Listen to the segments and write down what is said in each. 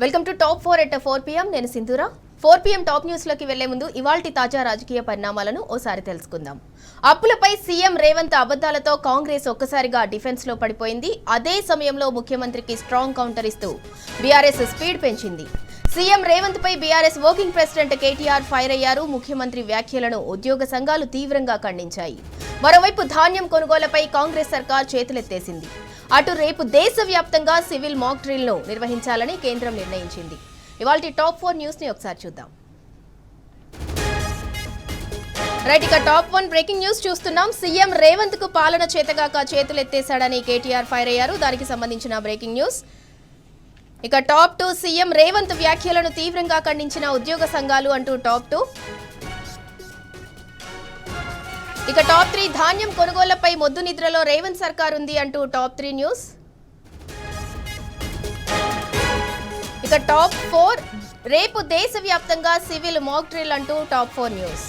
Welcome to top 4 at 4 PM. నేను Sindhura. 4 PM top news లోకి వెళ్లే ముందు ఇవాల్టి తాజా రాజకీయ పరిణామాలను ఓసారి తెలుసుకుందాం. అప్పులపై సీఎం రేవంత్ అబద్ధాలతో కాంగ్రెస్ ఒక్కసారిగా డిఫెన్స్ లో పడిపోయింది. అదే సమయంలో ముఖ్యమంత్రికి స్ట్రాంగ్ కౌంటర్ ఇస్తూ బీఆర్ఎస్ స్పీడ్ పెంచింది. సీఎం రేవంత్ పై BRS working president KTR fire అయ్యారు. ముఖ్యమంత్రి వ్యాఖ్యలను ఉద్యోగ సంఘాలు తీవ్రంగా ఖండించాయి. మరోవైపు ధాన్యం కొనుగోలుపై కాంగ్రెస్ సర్కార్ చేతులెత్తేసింది. అటు రేపు దేశవ్యాప్తంగా సివిల్ మాక్ డ్రిల్ ను నిర్వహించాలని కేంద్రం నిర్ణయించింది. ఇవాల్టి టాప్ 4 న్యూస్ ని ఒకసారి చూద్దాం. రైట్, ఇక టాప్ 1 బ్రేకింగ్ న్యూస్ చూస్తున్నాం. సీఎం రేవంత్ కు పాలన చేతగాక చేతులెత్తేశాడని కేటీఆర్ ఫైర్ అయ్యారు. దానికి సంబంధించిన బ్రేకింగ్ న్యూస్. ఇక టాప్ 2 సీఎం రేవంత్ వ్యాఖ్యలను తీవ్రంగా ఖండించిన ఉద్యోగ సంఘాలు అంటూ టాప్ 2. ఇక టాప్ 3 ధాన్యం కొనుగోళ్లపై మొద్దు నిద్రలో రేవంత్ సర్కార్ ఉంది అంటూ టాప్ 3 న్యూస్. ఇక టాప్ 4 రేపు దేశవ్యాప్తంగా సివిల్ మాక్ డ్రిల్ అంటూ టాప్ 4 న్యూస్.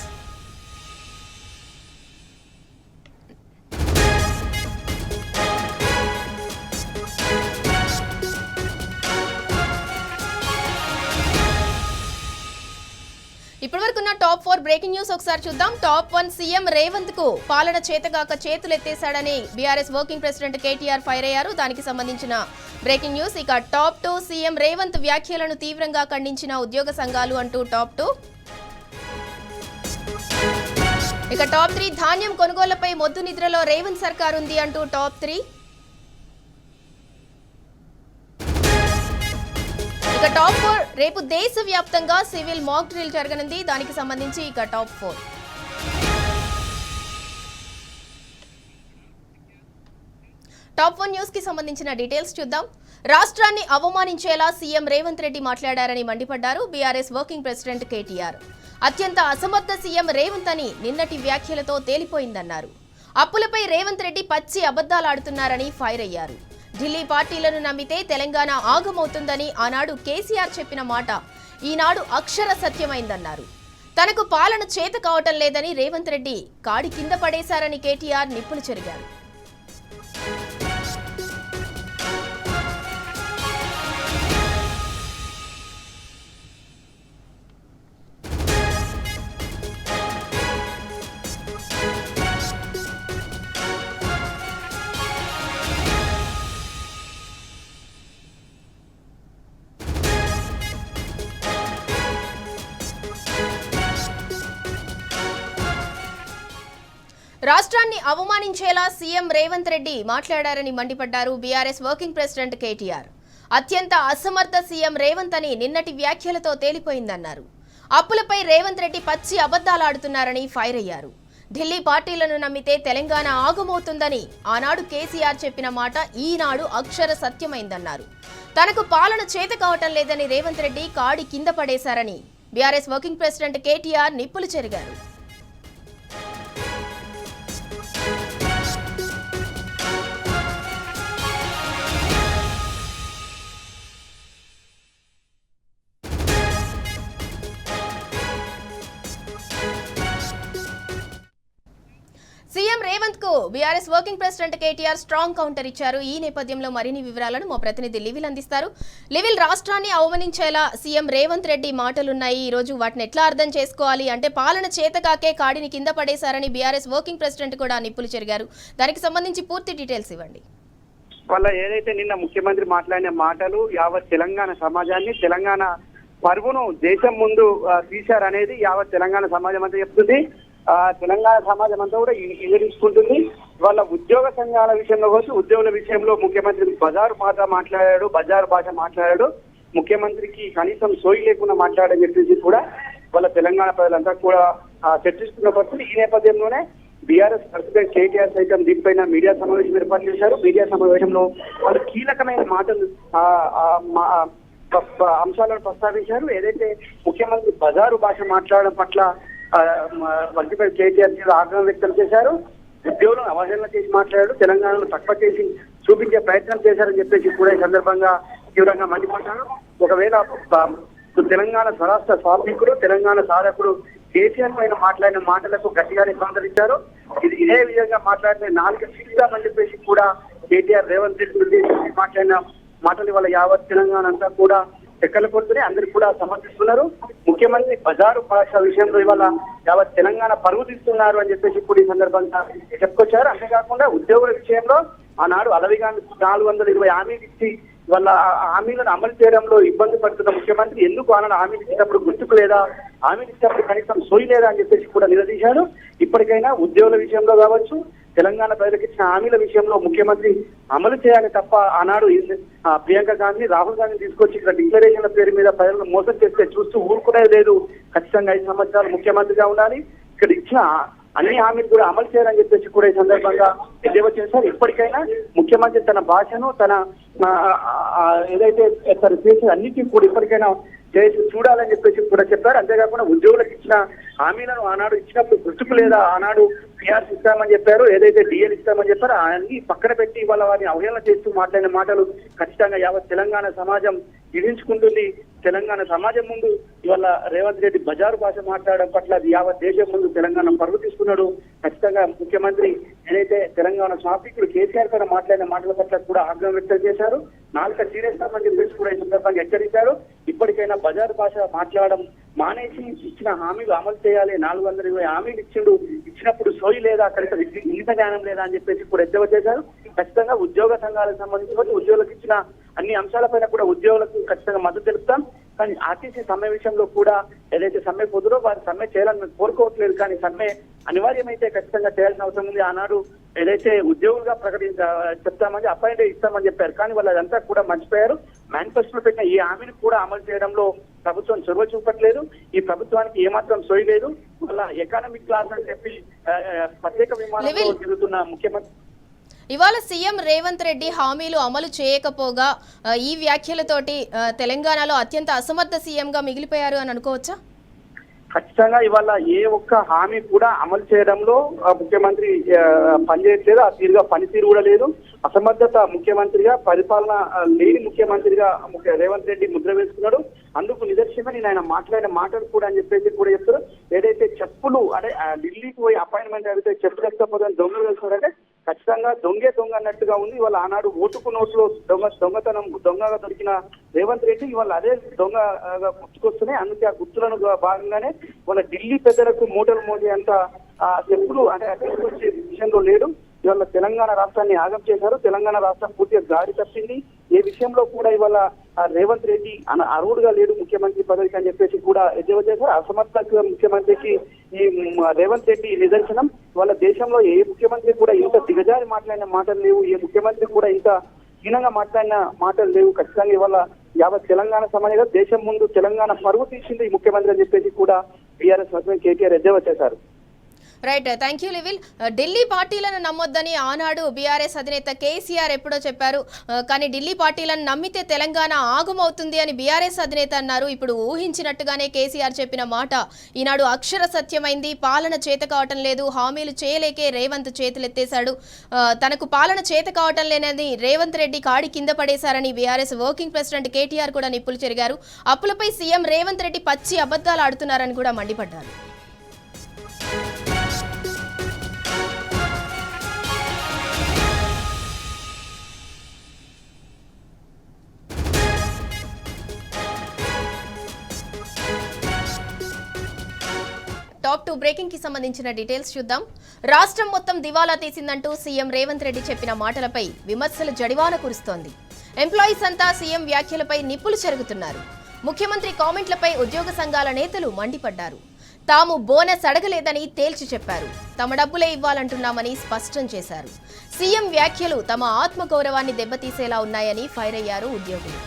ఇప్పటివరకున్న టాప్ 4 బ్రేకింగ్ న్యూస్ ఒకసారి చూద్దాం. టాప్ 1 సీఎం రేవంత్ కు పాలన చేతగాక చేతులెత్తేశాడని BRS working president KTR fire అయ్యారు. దానికి సంబంధించిన బ్రేకింగ్ న్యూస్. ఇక టాప్ 2 సీఎం రేవంత్ వ్యాఖ్యలను తీవ్రంగా ఖండించిన ఉద్యోగ సంఘాలు అంటూ టాప్ 2. ఇక టాప్ 3 ధాన్యం కొనుగోళ్లపై మొద్దు నిద్రలో రేవంత్ సర్కార్ ఉంది అంటూ టాప్ 3. ఇక టాప్ 4 రేపు దేశవ్యాప్తంగా సివిల్ మాక్ డ్రిల్ జరగనుంది. దానికి సంబంధించి ఇక టాప్ 4. టాప్ 1 న్యూస్ కి సంబంధించిన డీటెయిల్స్ చూద్దాం. రాష్ట్రాన్ని అవమానించేలా సీఎం రేవంత్ రెడ్డి మాట్లాడారని మండిపడ్డారు బీఆర్ఎస్ వర్కింగ్ ప్రెసిడెంట్ కేటీఆర్. అత్యంత అసమర్థ సీఎం రేవంత్ అని నిన్నటి వ్యాఖ్యలతో తేలిపోయిందన్నారు. అప్పులపై రేవంత్ రెడ్డి పచ్చి అబద్ధాలాడుతున్నారని ఫైర్ అయ్యారు. ఢిల్లీ పార్టీలను నమ్మితే తెలంగాణ ఆగమవుతుందని ఆనాడు కేసీఆర్ చెప్పిన మాట ఈనాడు అక్షర సత్యమైందన్నారు. తనకు పాలన చేత కావటం లేదని రేవంత్ రెడ్డి కాడి కింద పడేశారని కేటీఆర్ నిప్పులు చెరిగారు. రాష్ట్రాన్ని అవమానించేలా సీఎం రేవంత్ రెడ్డి మాట్లాడారని మండిపడ్డారు బీఆర్ఎస్ వర్కింగ్ ప్రెసిడెంట్ కేటీఆర్. అత్యంత అసమర్థ సీఎం రేవంత్ అని నిన్నటి వ్యాఖ్యలతో తేలిపోయిందన్నారు. అప్పులపై రేవంత్ రెడ్డి పచ్చి అబద్ధాలాడుతున్నారని ఫైర్ అయ్యారు. ఢిల్లీ పార్టీలను నమ్మితే తెలంగాణ ఆగమవుతుందని ఆనాడు కేసీఆర్ చెప్పిన మాట ఈనాడు అక్షర సత్యమైందన్నారు. తనకు పాలన చేత కావటం లేదని రేవంత్ రెడ్డి కాడి కింద పడేశారని బీఆర్ఎస్ వర్కింగ్ ప్రెసిడెంట్ కేటీఆర్ నిప్పులు చెరిగారు. సీఎం రేవంత్ కు BRS working president KTR strong counter ఇచ్చారు. ఈ నేపథ్యంలో మరిన్ని వివరాలను మా ప్రతినిధి లివిల్ అందిస్తారు. లివిల్, రాష్ట్రాన్ని అవమానించేలా సీఎం రేవంత్ రెడ్డి మాటలున్నాయి. ఈ రోజు వాటిని ఎట్లా అర్థం చేసుకోవాలి? అంటే పాలన చేతకాకే కాడిని కింద పడేశారని బీఆర్ఎస్ వర్కింగ్ ప్రెసిడెంట్ కూడా నిప్పులు చెరిగారు. దానికి సంబంధించి పూర్తి డీటెయిల్స్ ఇవ్వండి. వాళ్ళ ఏదైతే నిన్న ముఖ్యమంత్రి మాట్లాడిన మాటలు యావత్ తెలంగాణ సమాజాన్ని, తెలంగాణ పరువును దేశం ముందు తీశారనేది యావత్ తెలంగాణ సమాజం అంతా చెప్తుంది. తెలంగాణ సమాజం అంతా కూడా ఎదిరించుకుంటుంది. వాళ్ళ ఉద్యోగ సంఘాల విషయంలో వచ్చి ఉద్యోగుల విషయంలో ముఖ్యమంత్రి బజారు భాష మాట్లాడాడు. ముఖ్యమంత్రికి కనీసం సోయి లేకుండా మాట్లాడని చెప్పేసి కూడా వాళ్ళ తెలంగాణ ప్రజలంతా కూడా చర్చిస్తున్న పరిస్థితి. ఈ నేపథ్యంలోనే బీఆర్ఎస్ ప్రెసిడెంట్ కేటీఆర్ సైతం దీనిపైన మీడియా సమావేశం ఏర్పాటు చేశారు. మీడియా సమావేశంలో వాళ్ళు కీలకమైన మాటలు అంశాలను ప్రస్తావించారు. ఏదైతే ముఖ్యమంత్రి బజారు భాష మాట్లాడడం పట్ల వర్కిపై కేటీఆర్ ఆగ్రహం వ్యక్తం చేశారు. ఉద్యోగులను అవహేళన చేసి మాట్లాడారు. తెలంగాణను తక్కువ చేసి చూపించే ప్రయత్నం చేశారని చెప్పేసి కూడా ఈ సందర్భంగా తీవ్రంగా మండిపడ్డారు. ఒకవేళ తెలంగాణ స్వరాష్ట్ర స్వామికుడు, తెలంగాణ సాధకుడు కేసీఆర్ పైన మాట్లాడిన మాటలకు గట్టిగానే స్పందించారు. ఇదే విధంగా మాట్లాడితే 4 సీట్లని చెప్పేసి కూడా కేటీఆర్ రేవంత్ రెడ్డి మాట్లాడిన మాటలు వల్ల యావత్ తెలంగాణ అంతా కూడా చెక్కల కొడుతూనే అందరికి కూడా సమర్థిస్తున్నారు. ముఖ్యమంత్రి బజారు భాష విషయంలో ఇవాళ యావత్ తెలంగాణ పరువు తీస్తున్నారు అని చెప్పేసి ఇప్పుడు ఈ సందర్భంగా చెప్పుకొచ్చారు. అంతేకాకుండా ఉద్యోగుల విషయంలో ఆనాడు అలవిగా 420 హామీలు ఇచ్చి వాళ్ళ హామీలను అమలు చేయడంలో ఇబ్బంది పడుతున్న ముఖ్యమంత్రి ఎందుకు ఆనాడు హామీలు ఇచ్చినప్పుడు గుర్తుకు లేదా, హామీలు ఇచ్చినప్పుడు కనీసం సోయి లేదా అని చెప్పేసి కూడా నిలదీశారు. ఇప్పటికైనా ఉద్యోగుల విషయంలో కావచ్చు, తెలంగాణ ప్రజలకు ఇచ్చిన హామీల విషయంలో ముఖ్యమంత్రి అమలు చేయాలి తప్ప ఆనాడు ప్రియాంక గాంధీ, రాహుల్ గాంధీ తీసుకొచ్చి ఇక్కడ డిక్లరేషన్ల పేరు మీద ప్రజలను మోసం చేస్తే చూస్తూ ఊరుకునేది లేదు. ఖచ్చితంగా 5 సంవత్సరాలు ముఖ్యమంత్రిగా ఉండాలి, ఇక్కడ ఇచ్చిన అన్ని హామీలు కూడా అమలు చేయాలని చెప్పేసి కూడా ఈ సందర్భంగా ఎద్దేవా చేశారు. ఇప్పటికైనా ముఖ్యమంత్రి తన భాషను తన ఏదైతే తను చేసిన అన్నిటికీ కూడా ఇప్పటికైనా చేసి చూడాలని చెప్పేసి కూడా చెప్పారు. అంతేకాకుండా ఉద్యోగులకు ఇచ్చిన హామీలను ఆనాడు ఇచ్చినప్పుడు గుర్తుకు లేదా, ఆనాడు పిఆర్స్ ఇస్తామని చెప్పారు, ఏదైతే డిఎల్ ఇస్తామని చెప్పారో అన్ని పక్కన పెట్టి ఇవాళ వారిని అవహేళన చేస్తూ మాట్లాడిన మాటలు ఖచ్చితంగా యావత్ తెలంగాణ సమాజం ఇడించుకుంటుంది. తెలంగాణ సమాజం ముందు ఇవాళ రేవంత్ రెడ్డి బజారు భాష మాట్లాడడం పట్ల అది యావత్ దేశం ముందు తెలంగాణ పరువు తీసుకున్నాడు. ఖచ్చితంగా ముఖ్యమంత్రి ఏదైతే తెలంగాణ స్వామికుడు కేసీఆర్ పైన మాట్లాడిన మాటల పట్ల కూడా ఆగ్రహం వ్యక్తం చేశారు. నాలుక చీరేస్తామని చెప్పేసి కూడా ఈ సందర్భంగా హెచ్చరించారు. ఇప్పటికైనా బజారు భాష మాట్లాడడం మానేసి ఇచ్చిన హామీలు అమలు చేయాలి. 420 హామీలు ఇచ్చినప్పుడు సోయి లేదా, కనీసం ఇంగిత జ్ఞానం లేదా అని చెప్పేసి కూడా ఎద్దేవా చేశారు. ఖచ్చితంగా ఉద్యోగ సంఘాలకు సంబంధించి ఉద్యోగులకు ఇచ్చిన అన్ని అంశాలపైన కూడా ఉద్యోగులకు ఖచ్చితంగా మద్దతు తెలుపుతాం. కానీ ఆర్టీసీ సమ్మె విషయంలో కూడా ఏదైతే సమ్మె కుదురో వారి సమ్మె చేయాలని కోరుకోవట్లేదు. కానీ సమ్మె అనివార్యమైతే ఖచ్చితంగా చేయాల్సిన అవసరం ఉంది. ఆనాడు ఏదైతే ఉద్యోగులుగా చెప్తామని అపాయింట్ ఇస్తామని చెప్పారు, కానీ వాళ్ళు అదంతా కూడా మర్చిపోయారు. మేనిఫెస్టోలో పెట్టిన ఈ హామీని కూడా అమలు చేయడంలో ప్రభుత్వం చొరవ చూపట్లేదు. ఈ ప్రభుత్వానికి ఏమాత్రం సోయి లేదు. వాళ్ళ ఎకానమిక్ క్లాస్ అని చెప్పి ప్రత్యేక విమానంలో తిరుగుతున్న ముఖ్యమంత్రి ఇవాళ సీఎం రేవంత్ రెడ్డి హామీలు అమలు చేయకపోగా ఈ వ్యాఖ్యలతోటి తెలంగాణలో అత్యంత అసమర్థ సీఎంగా మిగిలిపోయారు అని అనుకోవచ్చా? ఖచ్చితంగా ఇవాళ ఏ ఒక్క హామీ కూడా అమలు చేయడంలో ముఖ్యమంత్రి పనిచేయట్లేదు. ఆ తీరుగా పనితీరు కూడా లేదు. అసమర్థత ముఖ్యమంత్రిగా, పరిపాలన లేని ముఖ్యమంత్రిగా రేవంత్ రెడ్డి ముద్ర వేసుకున్నాడు. అందుకు నిదర్శనమే నేను ఆయన మాట్లాడిన మాటలు కూడా అని చెప్పేసి కూడా చెప్తారు. ఏదైతే చెప్పులు అంటే ఢిల్లీకి పోయి అపాయింట్మెంట్ అడిగితే చెప్పులు ఎక్కకపోతే దొంగలు వేస్తున్నారంటే ఖచ్చితంగా దొంగ అన్నట్టుగా ఉంది. ఇవాళ ఆనాడు ఓటుకు నోట్లో దొంగగా దొరికిన రేవంత్ రెడ్డి ఇవాళ అదే దొంగగా గుర్తుకొస్తున్నాయి. అందుకే ఆ గుర్తులను భాగంగానే వాళ్ళ ఢిల్లీ పెద్దలకు మూటలు మోసే అంత చెప్పులు అంటే తీసుకొచ్చే విషయంలో లేడు. ఇవాళ తెలంగాణ రాష్ట్రాన్ని ఆగం చేశారు. తెలంగాణ రాష్ట్రం పూర్తిగా గాడి తప్పింది. ఏ విషయంలో కూడా ఇవాళ రేవంత్ రెడ్డి అర్హుడుగా లేడు ముఖ్యమంత్రి పదవికి అని చెప్పేసి కూడా ఎద్దేవా చేశారు. అసమర్థ ముఖ్యమంత్రికి ఈ రేవంత్ రెడ్డి నిదర్శనం. వాళ్ళ దేశంలో ఏ ముఖ్యమంత్రి కూడా ఇంత దిగజారి మాట్లాడిన మాటలు లేవు. ఏ ముఖ్యమంత్రి కూడా ఇంత హీనంగా మాట్లాడిన మాటలు లేవు. ఖచ్చితంగా ఇవాళ యావత్ తెలంగాణ సమాజంగా దేశం ముందు తెలంగాణ పరువు తీసింది ఈ ముఖ్యమంత్రి అని చెప్పేసి కూడా టీఆర్ఎస్ హస్బెండ్ కేటీఆర్ ఎద్దేవా చేశారు. రైట్, థ్యాంక్ యూ లివిల్. ఢిల్లీ పార్టీలను నమ్మొద్దని ఆనాడు బీఆర్ఎస్ అధినేత కేసీఆర్ ఎప్పుడో చెప్పారు. కానీ ఢిల్లీ పార్టీలను నమ్మితే తెలంగాణ ఆగమవుతుంది అని బీఆర్ఎస్ అధినేత అన్నారు. ఇప్పుడు ఊహించినట్టుగానే కేసీఆర్ చెప్పిన మాట ఈనాడు అక్షర సత్యమైంది. పాలన చేత కావటం లేదు, హామీలు చేయలేకే రేవంత్ చేతులెత్తేశాడు. తనకు పాలన చేత కావటం లేనని రేవంత్ రెడ్డి కాడి కింద పడేశారని బీఆర్ఎస్ వర్కింగ్ ప్రెసిడెంట్ కేటీఆర్ కూడా నిప్పులు చెరిగారు. అప్పులపై సీఎం రేవంత్ రెడ్డి పచ్చి అబద్ధాలు ఆడుతున్నారని కూడా మండిపడ్డారు. టాప్ 2 బ్రేకింగ్ కి సంబంధించిన డీటెయిల్స్ చూద్దాం. రాష్ట్రం మొత్తం దివాలా తీసిందంటూ సీఎం రేవంత్ రెడ్డి చెప్పిన మాటలపై విమర్శల జడివాన కురుస్తోంది. ఎంప్లాయీస్ అంతా సీఎం వ్యాఖ్యలపై నిప్పులు చెరుగుతున్నారు. ముఖ్యమంత్రి కామెంట్లపై ఉద్యోగ సంఘాల నేతలు మండిపడ్డారు. తాము బోనస్ అడగలేదని తేల్చి చెప్పారు. తమ డబ్బులే ఇవ్వాలంటున్నామని స్పష్టం చేశారు. సీఎం వ్యాఖ్యలు తమ ఆత్మగౌరవాన్ని దెబ్బతీసేలా ఉన్నాయని ఫైర్ అయ్యారు ఉద్యోగులు.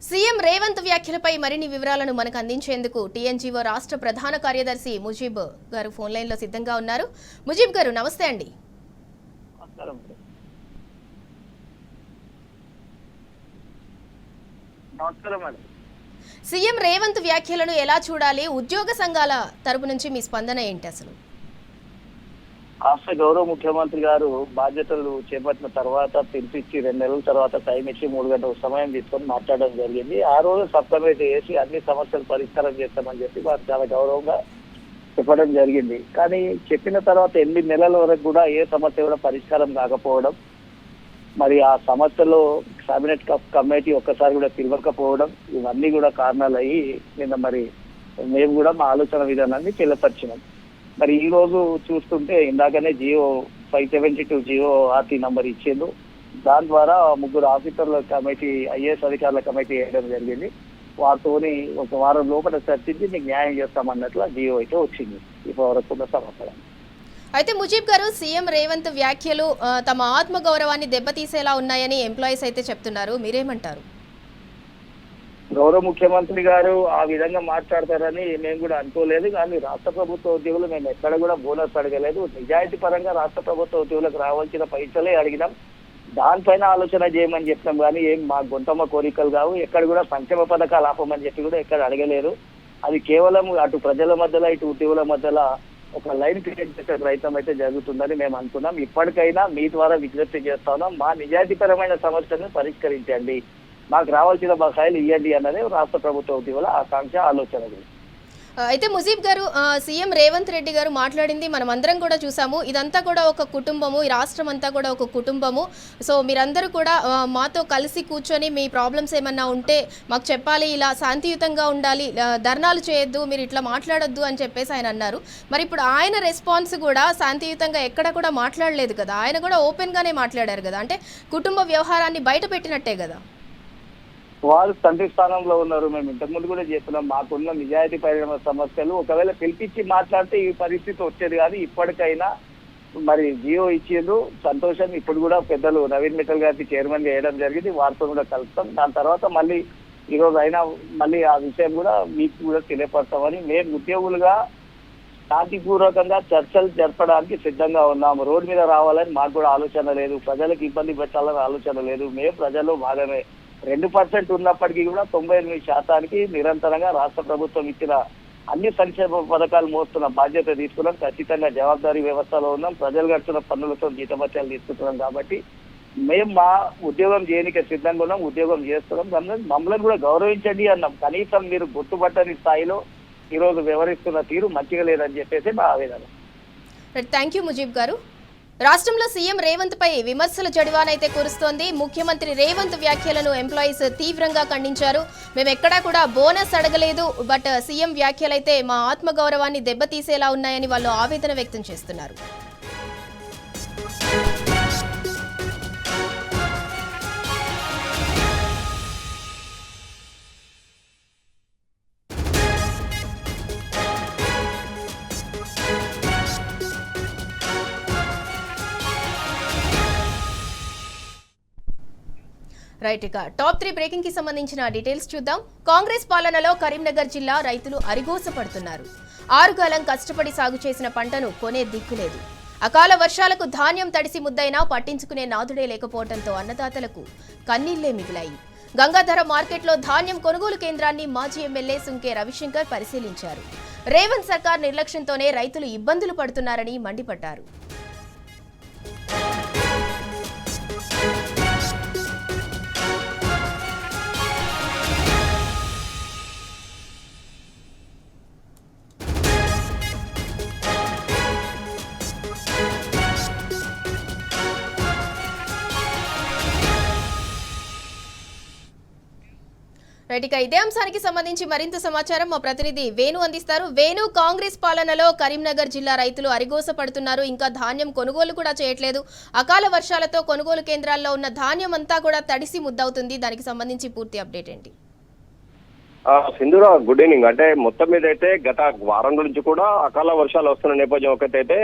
సీఎం రేవంత్ వ్యాఖ్యలపై మరిన్ని వివరాలను మనకు అందించేందుకు టీఎన్జీఓ రాష్ట్ర ప్రధాన కార్యదర్శి ముజీబ్ గారు ఫోన్ లైన్ లో సిద్ధంగా ఉన్నారు. ముజీబ్ గారు నమస్తే అండి. సీఎం రేవంత్ వ్యాఖ్యలను ఎలా చూడాలి? ఉద్యోగ సంఘాల తరపు నుంచి మీ స్పందన ఏంటి అసలు? రాష్ట్ర గౌరవ ముఖ్యమంత్రి గారు బాధ్యతలు చేపట్టిన తర్వాత పిలిపించి 2 నెలల తర్వాత టైం ఇచ్చి 3 గంటల సమయం తీసుకొని మాట్లాడడం జరిగింది. ఆ రోజు సబ్ కమిటీ వేసి అన్ని సమస్యలు పరిష్కారం చేస్తామని చెప్పి వారు చాలా గౌరవంగా చెప్పడం జరిగింది. కానీ చెప్పిన తర్వాత 8 నెలల వరకు కూడా ఏ సమస్య కూడా పరిష్కారం కాకపోవడం, మరి ఆ సమస్యలో కేబినెట్ కమిటీ ఒక్కసారి కూడా పిలవకపోవడం, ఇవన్నీ కూడా కారణాలు అయ్యి నిన్న మరి మేము కూడా మా ఆలోచన విధానాన్ని తెలియపరిచినాం. మరి ఈ రోజు చూస్తుంటే ఇందాకనే జియో 572 జియో ఆర్టీ నంబర్ ఇచ్చిండు. దాని ద్వారా 3 ఆఫీసర్ల కమిటీ ఐఏఎస్ అధికారుల కమిటీ వేయడం జరిగింది. వారితోని 1 వారం లోపల చర్చించి మీకు న్యాయం చేస్తామన్నట్లు జియో అయితే వచ్చింది ఇప్పటివరకు ఉన్న సమాచారం. అయితే ముజీబ్ గారు, సీఎం రేవంత్ వ్యాఖ్యలు తమ ఆత్మగౌరవాన్ని దెబ్బతీసేలా ఉన్నాయని ఎంప్లాయీస్ అయితే చెప్తున్నారు, మీరేమంటారు? గౌరవ ముఖ్యమంత్రి గారు ఆ విధంగా మాట్లాడతారని మేము కూడా అనుకోలేదు. కానీ రాష్ట్ర ప్రభుత్వ ఉద్యోగులు మేము ఎక్కడ కూడా బోనస్ అడగలేదు. నిజాయితీ పరంగా రాష్ట్ర ప్రభుత్వ ఉద్యోగులకు రావాల్సిన పైసలే అడిగినాం. దానిపైన ఆలోచన చేయమని చెప్పినాం. కానీ ఏం మా గొంతమ్మ కోరికలు కావు. ఎక్కడ కూడా సంక్షేమ పథకాలు ఆపమని చెప్పి కూడా ఎక్కడ అడగలేరు. అది కేవలం అటు ప్రజల మధ్యలో ఇటు ఉద్యోగుల మధ్యలో ఒక లైన్ క్రియేట్ చేసే ప్రయత్నం అయితే జరుగుతుందని మేము అనుకున్నాం. ఇప్పటికైనా మీ ద్వారా విజ్ఞప్తి చేస్తా ఉన్నాం, మా నిజాయితీపరమైన సమస్యలను పరిష్కరించండి, మాకు రావాల్సిన బకాయిలు ఇవ్వండి అన్నదే రాష్ట్ర ప్రభుత్వ ఉద్యోగుల ఆకాంక్ష, ఆలోచన. అయితే ముజీబ్ గారు, సీఎం రేవంత్ రెడ్డి గారు మాట్లాడింది మనం అందరం కూడా చూసాము. ఇదంతా కూడా ఒక కుటుంబము, ఈ రాష్ట్రం అంతా కూడా ఒక కుటుంబము. సో మీరందరూ కూడా మాతో కలిసి కూర్చొని మీ ప్రాబ్లమ్స్ ఏమన్నా ఉంటే మాకు చెప్పాలి, ఇలా శాంతియుతంగా ఉండాలి, ధర్నాలు చేయొద్దు, మీరు ఇట్లా మాట్లాడొద్దు అని చెప్పేసి ఆయన అన్నారు. మరి ఇప్పుడు ఆయన రెస్పాన్స్ కూడా శాంతియుతంగా ఎక్కడ కూడా మాట్లాడలేదు కదా, ఆయన కూడా ఓపెన్గానే మాట్లాడారు కదా, అంటే కుటుంబ వ్యవహారాన్ని బయట పెట్టినట్టే కదా. వారు తండ్రి స్థానంలో ఉన్నారు. మేము ఇంతకుముందు కూడా చెప్తున్నాం, మాకున్న నిజాయితీ పైన సమస్యలు ఒకవేళ పిలిపించి మాట్లాడితే ఈ పరిస్థితి వచ్చేది కాదు. ఇప్పటికైనా మరి జియో ఇచ్చేందు సంతోషం. ఇప్పుడు కూడా పెద్దలు నవీన్ మిట్టల్ గారికి చైర్మన్ చేయడం జరిగింది, వారితో కూడా కలుస్తాం. దాని తర్వాత మళ్ళీ ఈరోజు అయినా మళ్ళీ ఆ విషయం కూడా మీకు కూడా తెలియపడతామని మేము ఉద్యోగులుగా శాంతిపూర్వకంగా చర్చలు జరపడానికి సిద్ధంగా ఉన్నాము. రోడ్డు మీద రావాలని మాకు కూడా ఆలోచన లేదు, ప్రజలకు ఇబ్బంది పెట్టాలని ఆలోచన లేదు. మేము ప్రజల్లో భాగమే. 2% ఉన్నప్పటికీ కూడా 98% నిరంతరంగా రాష్ట్ర ప్రభుత్వం ఇచ్చిన అన్ని సంక్షేమ పథకాలు మోస్తున్న బాధ్యత తీసుకున్నాం. ఖచ్చితంగా జవాబాదారీ వ్యవస్థలో ఉన్నాం. ప్రజలు కడుతున్న పన్నులతో జీతభత్యాలు తీసుకుంటున్నాం. కాబట్టి మేము మా ఉద్యోగం చేయడానికి సిద్ధంగా ఉన్నాం, ఉద్యోగం చేస్తున్నాం. మమ్మల్ని కూడా గౌరవించండి అన్నాం. కనీసం మీరు గుర్తుపట్టని స్థాయిలో ఈరోజు వ్యవహరిస్తున్న తీరు మంచిగా లేదని చెప్పేసి మా ఆవేదన. థ్యాంక్ యూ ముజీబ్ గారు. రాష్ట్రంలో సీఎం రేవంత్ పై విమర్శల జడివానైతే కురుస్తోంది. ముఖ్యమంత్రి రేవంత్ వ్యాఖ్యలను ఎంప్లాయీస్ తీవ్రంగా ఖండించారు. మేము ఎక్కడా కూడా బోనస్ అడగలేదు, బట్ సీఎం వ్యాఖ్యలైతే మా ఆత్మగౌరవాన్ని దెబ్బతీసేలా ఉన్నాయని వాళ్ళు ఆవేదన వ్యక్తం చేస్తున్నారు. రైట్, ఇక టాప్ 3 బ్రేకింగ్ కి సంబంధించిన డీటెయిల్స్ చూద్దాం. కాంగ్రెస్ పాలనలో కరీంనగర్ జిల్లా రైతులు అరిగోసపడుతున్నారు. 6 కాలం కష్టపడి సాగు చేసిన పంటను కొనే దిక్కులేదు. అకాల వర్షాలకు ధాన్యం తడిసి ముద్దైనా పట్టించుకునే నాదుడే లేకపోవడంతో అన్నదాతలకు కన్నీళ్లే మిగిలాయి. గంగాధర మార్కెట్లో ధాన్యం కొనుగోలు కేంద్రాన్ని మాజీ ఎమ్మెల్యే సుంకే రవిశంకర్ పరిశీలించారు. రేవంత్ సర్కార్ నిర్లక్ష్యంతోనే రైతులు ఇబ్బందులు పడుతున్నారని మండిపడ్డారు. రైట్, ఇక ఇదే అంశానికి సంబంధించి మరింత సమాచారం మా ప్రతినిధి వేణు అందిస్తారు. వేణు, కాంగ్రెస్ పాలనలో కరీంనగర్ జిల్లా రైతులు అరిగోస పడుతున్నారు. ఇంకా ధాన్యం కొనుగోలు కూడా చేయట్లేదు. అకాల వర్షాలతో కొనుగోలు కేంద్రాల్లో ఉన్న ధాన్యం అంతా కూడా తడిసి ముద్దవుతుంది. దానికి సంబంధించి పూర్తి అప్డేట్ ఏంటి? సింధూర, గుడ్ ఈవినింగ్. అంటే మొత్తం మీద అయితే గత వారం నుంచి కూడా అకాల వర్షాలు వస్తున్న నేపథ్యం ఒకటైతే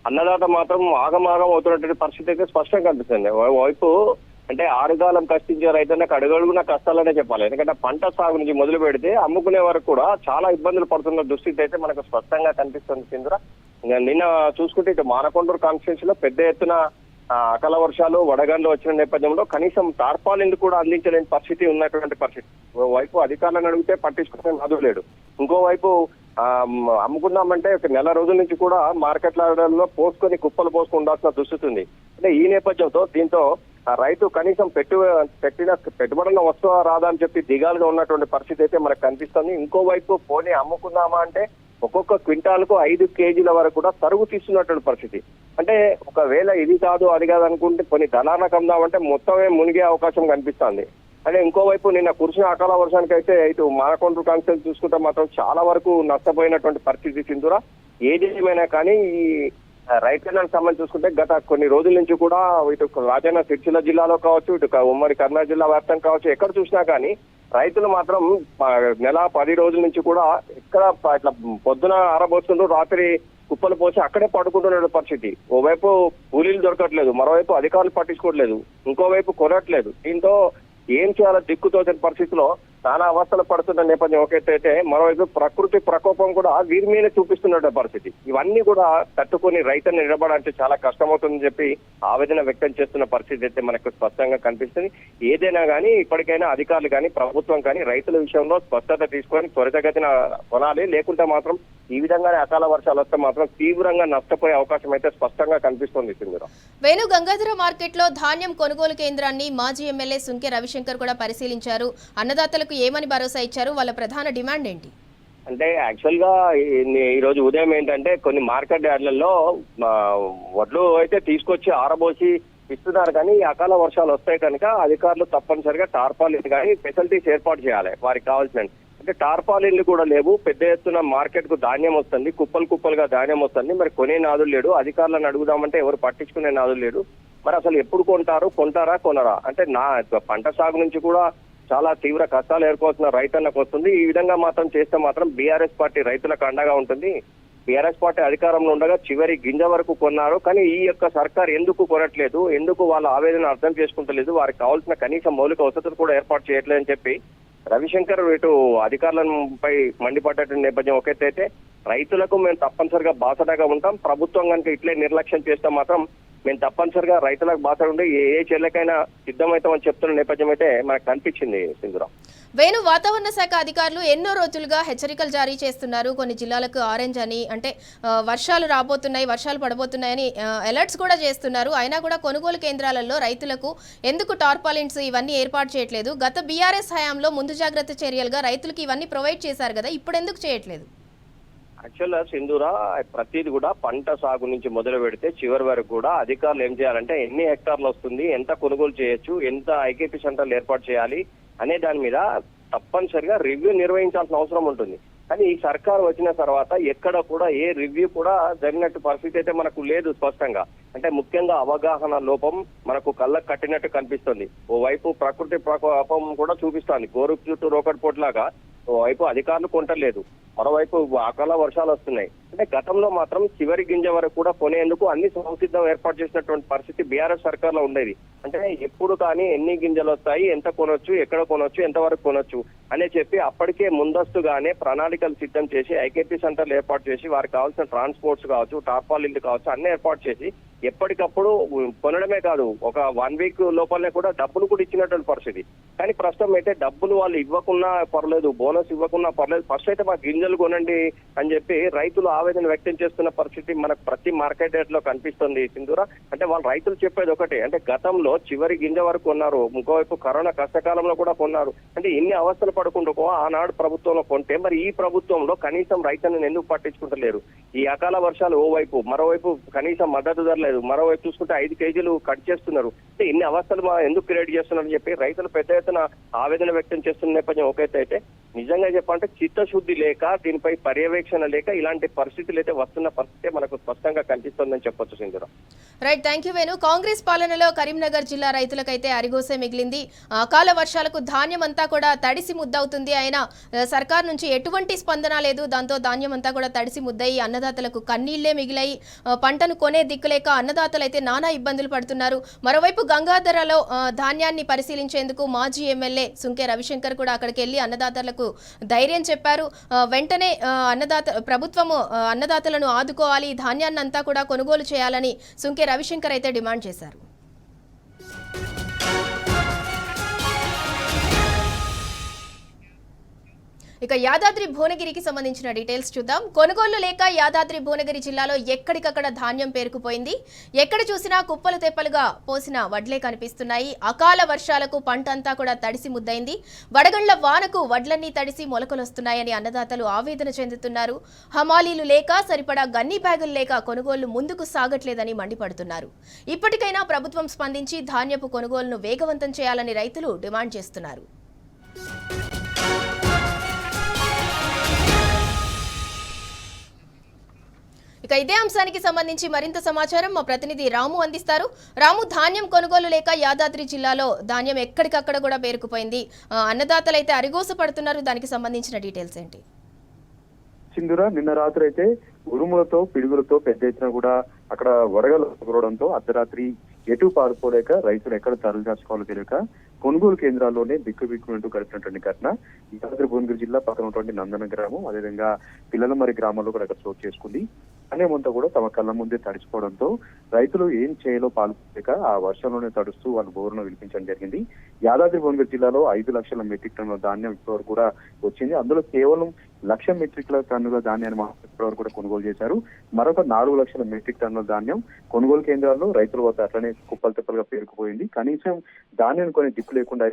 అన్నదాత మాత్రం ఆగమాగం అవుతున్నటువంటి పరిస్థితి అయితే స్పష్టంగా కనిపిస్తుంది. వైపు అంటే 6 కాలం కష్టించే రైతులకు అడుగడుగున కష్టాలనే చెప్పాలి. ఎందుకంటే పంట సాగు నుంచి మొదలు పెడితే అమ్ముకునే వరకు కూడా చాలా ఇబ్బందులు పడుతున్న దుస్థితి అయితే మనకు స్పష్టంగా కనిపిస్తుంది సింధూర. నిన్న చూసుకుంటే ఇటు మానకొండూరు కాన్స్టిట్యూన్సీ లో పెద్ద ఎత్తున అకాల వర్షాలు వడగండ్లు వచ్చిన నేపథ్యంలో కనీసం టార్పాలిన్ కూడా అందించలేని పరిస్థితి ఉన్నటువంటి పరిస్థితి. ఓవైపు అధికారులను అడిగితే పట్టించుకునే నాదు లేడు, ఇంకోవైపు అమ్ముకుందామంటే ఒక నెల రోజుల నుంచి కూడా మార్కెట్లలో పోసుకొని కుప్పలు పోసుకొని ఉండాల్సిన దుస్థితి ఉంది. అంటే ఈ నేపథ్యంతో దీంతో ఆ రైతు కనీసం పెట్టిన పెట్టుబడులను వస్తువా రాదా అని చెప్పి దిగాలుగా ఉన్నటువంటి పరిస్థితి అయితే మనకు కనిపిస్తుంది. ఇంకోవైపు పోనీ అమ్ముకుందామా అంటే ఒక్కొక్క క్వింటాల్కు 5 కేజీల వరకు కూడా తరుగు తీస్తున్నటువంటి పరిస్థితి. అంటే ఒకవేళ ఇది కాదు అది కాదు అనుకుంటే కొన్ని దళాలకు అమ్ముదామంటే మొత్తమే మునిగే అవకాశం కనిపిస్తుంది. అంటే ఇంకోవైపు నిన్న కురిసిన అకాల వర్షానికి అయితే ఇటు మానకొండ కాన్స్టిట్యూన్సీ చూసుకుంటే మాత్రం చాలా వరకు నష్టపోయినటువంటి పరిస్థితి సింధూరా. ఏది ఏమైనా కానీ ఈ రైతులకు సంబంధించి చూసుకుంటే గత కొన్ని రోజుల నుంచి కూడా ఇటు రాజన్న సిరిసిల్ల జిల్లాలో కావచ్చు, ఇటు ఉమ్మడి కర్నూలు జిల్లా వ్యాప్తంగా కావచ్చు, ఎక్కడ చూసినా కానీ రైతులు మాత్రం నెల 10 రోజుల నుంచి కూడా ఎక్కడ ఇట్లా పొద్దున ఆరబోస్తుండ్రు, రాత్రి కుప్పలు పోసి అక్కడే పడుకుంటున్న పరిస్థితి. ఓవైపు కూలీలు దొరకట్లేదు, మరోవైపు అధికారులు పట్టించుకోవట్లేదు, ఇంకోవైపు కొనట్లేదు. దీంతో ఏం చేయాలో దిక్కుతోచని పరిస్థితిలో చాలా అవస్థలు పడుతున్న నేపథ్యం ఒకటైతే, మరోవైపు ప్రకృతి ప్రకోపం కూడా వీరి మీద చూపిస్తున్న పరిస్థితి. ఇవన్నీ కూడా తట్టుకొని రైతుని నిలబడాలంటే చాలా కష్టమవుతుందని చెప్పి ఆవేదన వ్యక్తం చేస్తున్న పరిస్థితి అయితే మనకు స్పష్టంగా కనిపిస్తుంది. ఏదైనా కానీ ఇప్పటికైనా అధికారులు కానీ ప్రభుత్వం కానీ రైతుల విషయంలో స్పష్టత తీసుకొని త్వరితగతిన కొనాలి. లేకుంటే మాత్రం ఈ విధంగానే అకాల వర్షాలు వస్తే మాత్రం తీవ్రంగా నష్టపోయే అవకాశం అయితే స్పష్టంగా కనిపిస్తుంది. సింధూరా, వేణు గంగాధర మార్కెట్లో ధాన్యం కొనుగోలు కేంద్రాన్ని మాజీ ఎమ్మెల్యే సుంకె రవిశంకర్ కూడా పరిశీలించారు. అన్నదాతలకు ఏమని భరోసా ఇచ్చారు? వాళ్ళ ప్రధాన డిమాండ్ ఏంటి? అంటే యాక్చువల్ గా ఈ రోజు ఉదయం ఏంటంటే కొన్ని మార్కెట్ యార్డ్లలో వడ్లు అయితే తీసుకొచ్చి ఆరబోసి ఇస్తున్నారు. కానీ ఈ అకాల వర్షాలు వస్తాయి కనుక అధికారులు తప్పనిసరిగా టార్పాలిన్ కానీ ఫెసిలిటీస్ ఏర్పాటు చేయాలి వారికి కావాల్సిన. అంటే టార్పాలిన్లు కూడా లేవు. పెద్ద ఎత్తున మార్కెట్ కు ధాన్యం వస్తుంది, కుప్పలుగా ధాన్యం వస్తుంది. మరి కొనే నాదులు లేడు. అధికారులను అడుగుదామంటే ఎవరు పట్టించుకునే నాదులు లేడు. మరి అసలు ఎప్పుడు కొంటారా కొనరా? అంటే పంట సాగు నుంచి కూడా చాలా తీవ్ర కష్టాలు ఏర్పడుతున్న రైతన్నకు వస్తుంది. ఈ విధంగా మాత్రం చేస్తే మాత్రం బీఆర్ఎస్ పార్టీ రైతులకు అండగా ఉంటుంది. బీఆర్ఎస్ పార్టీ అధికారంలో ఉండగా చివరి గింజ వరకు కొన్నారు. కానీ ఈ యొక్క సర్కార్ ఎందుకు కొనట్లేదు, ఎందుకు వాళ్ళ ఆవేదన అర్థం చేసుకుంటలేదు, వారికి కావాల్సిన కనీస మౌలిక వసతులు కూడా ఏర్పాటు చేయట్లేదని చెప్పి రవిశంకర్ ఇటు అధికారులపై మండిపడ్డటువంటి నేపథ్యం ఒకటైతే, రైతులకు మేము తప్పనిసరిగా బాసటగా ఉంటాం, ప్రభుత్వం కనుక ఇట్లే నిర్లక్ష్యం చేస్తే మాత్రం మేము తప్పనిసరిగా రైతులకు బాసట ఉండి ఏ చర్యలకైనా సిద్ధమవుతామని చెప్తున్న నేపథ్యం అయితే మనకు కనిపించింది. సింధురా, వేణు, వాతావరణ శాఖ అధికారులు ఎన్నో రోజులుగా హెచ్చరికలు జారీ చేస్తున్నారు. కొన్ని జిల్లాలకు ఆరెంజ్ అని, అంటే వర్షాలు రాబోతున్నాయి, వర్షాలు పడబోతున్నాయని అలర్ట్స్ కూడా చేస్తున్నారు. అయినా కూడా కొనుగోలు కేంద్రాలలో రైతులకు ఎందుకు టార్పాలిన్స్ ఇవన్నీ ఏర్పాటు చేయట్లేదు? గత బీఆర్ఎస్ హయాంలో ముందు జాగ్రత్త చర్యలుగా రైతులకు ఇవన్నీ ప్రొవైడ్ చేశారు కదా, ఇప్పుడు ఎందుకు చేయట్లేదు? యాక్చువల్ గా సింధూరా, ప్రతిది కూడా పంట సాగు నుంచి మొదలు పెడితే చివరి వరకు కూడా అధికారులు ఏం చేయాలంటే ఎన్ని హెక్టార్లు వస్తుంది, ఎంత కొనుగోలు చేయొచ్చు, ఎంత ఐకేపీ సెంటర్లు ఏర్పాటు చేయాలి అనే దాని మీద తప్పనిసరిగా రివ్యూ నిర్వహించాల్సిన అవసరం ఉంటుంది. కానీ ఈ సర్కార్ వచ్చిన తర్వాత ఎక్కడ కూడా ఏ రివ్యూ కూడా జరిగినట్టు పరిస్థితి అయితే మనకు లేదు స్పష్టంగా. అంటే ముఖ్యంగా అవగాహన లోపం మనకు కళ్ళకు కట్టినట్టు కనిపిస్తుంది. ఓవైపు ప్రకృతి ప్రకోపం కూడా చూపిస్తోంది. గోరు చుట్టూ రోకట్ పోట్లాగా ఓవైపు అధికారులు కొంటలేదు, మరోవైపు అకాల వర్షాలు వస్తున్నాయి. అంటే గతంలో మాత్రం చివరి గింజ వరకు కూడా కొనేందుకు అన్ని సంసిద్ధం ఏర్పాటు చేసినటువంటి పరిస్థితి బీఆర్ఎస్ సర్కార్ లో ఉండేది. అంటే ఎప్పుడు కానీ ఎన్ని గింజలు వస్తాయి, ఎంత కొనొచ్చు, ఎక్కడ కొనొచ్చు, ఎంతవరకు కొనొచ్చు అనే చెప్పి అప్పటికే ముందస్తుగానే ప్రణాళికలు సిద్ధం చేసి ఐకేపీ సెంటర్లు ఏర్పాటు చేసి వారికి కావాల్సిన ట్రాన్స్పోర్ట్స్ కావచ్చు, టార్పాలిన్లు కావచ్చు అన్ని ఏర్పాటు చేసి ఎప్పటికప్పుడు కొనడమే కాదు, ఒక 1 వీక్ లోపలనే కూడా డబ్బులు కూడా ఇచ్చినటువంటి పరిస్థితి. కానీ ప్రస్తుతం అయితే డబ్బులు వాళ్ళు ఇవ్వకున్నా పర్లేదు, బోనస్ ఇవ్వకున్నా పర్లేదు, ఫస్ట్ అయితే మా గింజలు కొనండి అని చెప్పి రైతులు ఆవేదన వ్యక్తం చేస్తున్న పరిస్థితి మనకు ప్రతి మార్కెట్ రేట్ లో కనిపిస్తుంది. సింధూరా, అంటే వాళ్ళు రైతులు చెప్పేది ఒకటే, అంటే గతంలో చివరి గింజ వరకు కొన్నారు, ఇంకోవైపు కరోనా కష్టకాలంలో కూడా కొన్నారు. అంటే ఎన్ని అవస్థలు పడుకుంటూ ఆనాడు ప్రభుత్వంలో కొంటే మరి ఈ ప్రభుత్వంలో కనీసం రైతులను ఎందుకు పట్టించుకుంటలేరు? ఈ అకాల వర్షాలు ఓవైపు, మరోవైపు కనీసం మద్దతు ధర లేదు, మరోవైపు చూసుకుంటే 5 కేజీలు కట్ చేస్తున్నారు. అంటే ఇన్ని అవస్థలు ఎందుకు క్రియేట్ చేస్తున్నారని చెప్పి రైతులు పెద్ద ఎత్తున ఆవేదన వ్యక్తం చేస్తున్న నేపథ్యం ఒకైతే, నిజంగా చెప్పాలంటే చిత్తశుద్ధి లేక, దీనిపై పర్యవేక్షణ లేక ఇలాంటి పరిస్థితులు అయితే వస్తున్న పరిస్థితి మనకు స్పష్టంగా కనిపిస్తుందని చెప్పొచ్చు. Sindhura, right, thank you Venu. Congress పాలనలో కరీంనగర్ జిల్లా రైతులకైతే అరిగోసే మిగిలింది. అకాల వర్షాలకు ధాన్యం అంతా కూడా తడిసి ముద్దవుతుంది. అయినా సర్కార్ నుంచి ఎటువంటి స్పందన లేదు. దాంతో ధాన్యం అంతా కూడా తడిసి ముద్దయి అన్నదాతలకు కన్నీళ్లే మిగిలాయి. పంటను కొనే దిక్కులేక అన్నదాతలు అయితే నానా ఇబ్బందులు పడుతున్నారు. మరోవైపు గంగాధరలో ధాన్యాన్ని పరిశీలించేందుకు మాజీ ఎమ్మెల్యే సుంకె రవిశంకర్ కూడా అక్కడికి వెళ్లి అన్నదాతలకు ధైర్యం చెప్పారు. వెంటనే ప్రభుత్వము అన్నదాతలను ఆదుకోవాలి, ధాన్యాన్ని అంతా కూడా కొనుగోలు చేయాలని సుంకె రవిశంకర్ అయితే డిమాండ్ చేశారు. ఇక యాదాద్రి భువనగిరికి సంబంధించిన డీటెయిల్స్ చూద్దాం. కొనుగోళ్లు లేక యాదాద్రి భువనగిరి జిల్లాలో ఎక్కడికక్కడ ధాన్యం పేరుకుపోయింది. ఎక్కడ చూసినా కుప్పలు తెప్పలుగా పోసిన వడ్లే కనిపిస్తున్నాయి. అకాల వర్షాలకు పంట అంతా కూడా తడిసి ముద్దైంది. వడగళ్ల వానకు వడ్లన్నీ తడిసి మొలకలొస్తున్నాయని అన్నదాతలు ఆవేదన చెందుతున్నారు. హమాలీలు లేక సరిపడా గన్ని బ్యాగులు లేక కొనుగోళ్లు ముందుకు సాగట్లేదని మండిపడుతున్నారు. ఇప్పటికైనా ప్రభుత్వం స్పందించి ధాన్యపు కొనుగోలును వేగవంతం చేయాలని రైతులు డిమాండ్ చేస్తున్నారు. ఇక ఇదే అంశానికి సంబంధించి మరింత సమాచారం మా ప్రతినిధి రాము అందిస్తారు. రాము, ధాన్యం కొనుగోలు లేక యాదాద్రి జిల్లాలో ధాన్యం ఎక్కడికక్కడ కూడా పేరుకుపోయింది. అన్నదాతలు అయితే అరిగోస పడుతున్నారు. దానికి సంబంధించిన డీటెయిల్స్ ఏంటి? సింధురా, నిన్న రాత్రి అయితే ఉరుములతో పిడుగులతో పెద్ద ఎత్తున కూడా అక్కడ వడగలు కురవడంతో అర్ధరాత్రి ఎటు పారిపోలేక రైతులు ఎక్కడ తరలి దాచుకోవాలో తెలియక కొనుగోలు కేంద్రాల్లోనే బిక్కుబిక్కుమంటూ గడిపినటువంటి ఘటన యాదాద్రి భువనగిరి జిల్లా పక్కన ఉన్నటువంటి నందన గ్రామం, అదేవిధంగా పిల్లలమరి గ్రామాల్లో కూడా అక్కడ చోటు చేసుకుంది. అనేమంతా కూడా తమ కళ్ళ ముందే తడిచిపోవడంతో రైతులు ఏం చేయాలో పాల్గొలేక ఆ వర్షంలోనే తడుస్తూ వాళ్ళు బోరును వినిపించడం జరిగింది. యాదాద్రి భువనగిరి జిల్లాలో 5 లక్షల మెట్రిక్ టన్నుల ధాన్యం ఇప్పటివరకు కూడా వచ్చింది. అందులో కేవలం 1,00,000 మెట్రిక్ టన్నుల ధాన్యాన్ని ఇప్పటివరకు కూడా కొనుగోలు చేశారు. మరొక 4 లక్షల మెట్రిక్ టన్నుల ధాన్యం కొనుగోలు కేంద్రాల్లో రైతుల వద్ద అట్లనే కుప్పలు తెప్పలుగా పేరుకుపోయింది. కనీసం ధాన్యాన్ని కొని దిక్కు లేకుండా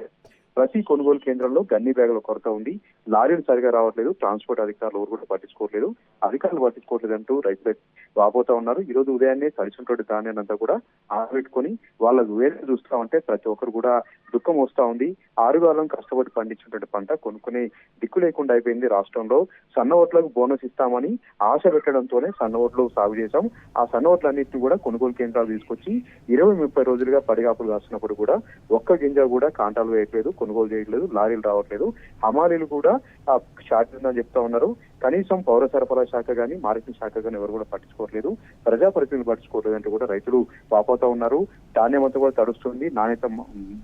ప్రతి కొనుగోలు కేంద్రంలో గన్ని బ్యాగుల కొరత ఉంది. లారీలు సరిగా రావట్లేదు. ట్రాన్స్పోర్ట్ అధికారులు ఎవరు కూడా పట్టించుకోవట్లేదు. అధికారులు పట్టించుకోవట్లేదు అంటూ రైతులు వాపోతా ఉన్నారు. ఈ రోజు ఉదయాన్నే తడిచినటువంటి ధాన్యాన్ని అంతా కూడా ఆరబెట్టుకుని వాళ్ళ వేరే చూస్తా ఉంటే ప్రతి ఒక్కరు కూడా దుఃఖం వస్తా ఉంది. ఆరుగాలం కష్టపడి పండించినటువంటి పంట కొనుక్కునే దిక్కు లేకుండా అయిపోయింది. రాష్ట్రంలో సన్న ఓట్లకు బోనస్ ఇస్తామని ఆశ పెట్టడంతోనే సన్న ఓట్లు సాగు చేశాం. ఆ సన్న ఓట్లన్నింటినీ కూడా కొనుగోలు కేంద్రాలు తీసుకొచ్చి 20-30 రోజులుగా పడిగాపులు కాస్తున్నప్పుడు కూడా ఒక్క గింజ కూడా కాంటాలు వేయట్లేదు, కొనుగోలు చేయట్లేదు, లారీలు రావట్లేదు. హమాలీలు కూడా షార్ట్ ఉందని చెప్తా ఉన్నారు. కనీసం పౌర సరఫరా శాఖ కానీ మార్కెటింగ్ శాఖ కానీ ఎవరు కూడా పట్టించుకోవట్లేదు, ప్రజాప్రతినిధులు పట్టించుకోవట్లేదు అంటూ కూడా రైతులు వాపోతా ఉన్నారు. ధాన్యం అంతా కూడా తడుస్తుంది, నాణ్యత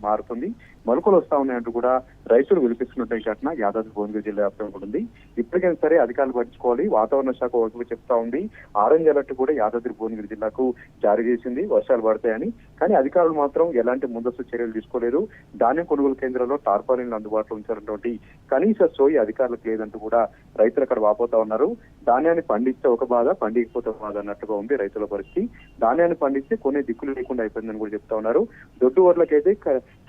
మారుతుంది, మొలకలు వస్తా ఉన్నాయంటూ కూడా రైతులు వినిపిస్తున్నటువంటి ఘటన యాదాద్రి భువనగిరి జిల్లా వ్యాప్తంగా ఉంటుంది. ఇప్పటికైనా సరే అధికారులు పట్టించుకోవాలి. వాతావరణ శాఖ ఒకటి చెప్తా ఉంది, ఆరెంజ్ అలర్ట్ కూడా యాదాద్రి భువనగిరి జిల్లాకు జారీ చేసింది వర్షాలు పడతాయని. కానీ అధికారులు మాత్రం ఎలాంటి ముందస్తు చర్యలు తీసుకోలేదు. ధాన్యం కొనుగోలు కేంద్రాల్లో టార్పాలిన్లు అందుబాటులో ఉంచాలన్నటువంటి కనీస సోయి అధికారులకు లేదంటూ కూడా రైతులు అక్కడ వాపోతా ఉన్నారు. ధాన్యాన్ని పండిస్తే ఒక బాధ, పండికపోతే ఒక బాధ అన్నట్టుగా ఉంది రైతుల పరిస్థితి. ధాన్యాన్ని పండిస్తే కొనే దిక్కులు లేకుండా అయిపోయిందని కూడా చెప్తా ఉన్నారు. దొడ్డు ఓట్లకైతే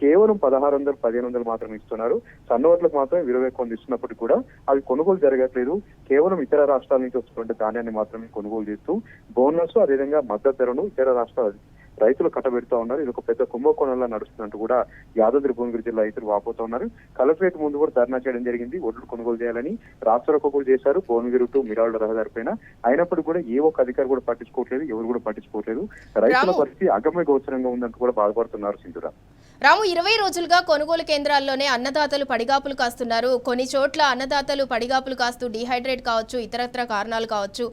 కేవలం 1,600-1,500 మాత్రం ఇస్తున్నారు. సన్న ఓట్లకు మాత్రం 20 ఇస్తున్నప్పటికీ కూడా అవి కొనుగోలు జరగట్లేదు. కేవలం ఇతర రాష్ట్రాల నుంచి వస్తున్నటువంటి ధాన్యాన్ని మాత్రమే కొనుగోలు చేస్తూ బోనస్ అదేవిధంగా మద్దతు ధరను ఇతర రాష్ట్రాల రైతులు కట్టబెడుతూ ఉన్నారు. ఇది ఒక పెద్ద కుంభకోణంలో నడుస్తున్నట్టు కూడా యాదాద్రి భువనగిరి జిల్లా రైతులు వాపోతా ఉన్నారు. కలెక్టరేట్ ముందు కూడా ధర్నా చేయడం జరిగింది. ఒడ్లు కొనుగోలు చేయాలని రాష్ట్ర కొనుగోలు చేశారు భువనగిరి టు మిరాళ్ళ రహదారి పైన. అయినప్పుడు కూడా ఏ ఒక్క అధికారి కూడా పట్టించుకోవట్లేదు, ఎవరు కూడా పట్టించుకోవట్లేదు. రైతుల పరిస్థితి అగమ్య గోచరంగా ఉందంటూ కూడా బాధపడుతున్నారు. సింధురా, రాము, 20 రోజులుగా కొనుగోలు కేంద్రాల్లోనే అన్నదాతలు పడిగాపులు కాస్తున్నారు. కొన్ని చోట్ల అన్నదాతలు పడిగాపులు కాస్తూ డీహైడ్రేట్ కావచ్చు, ఇతరత్ర కారణాలు కావచ్చు,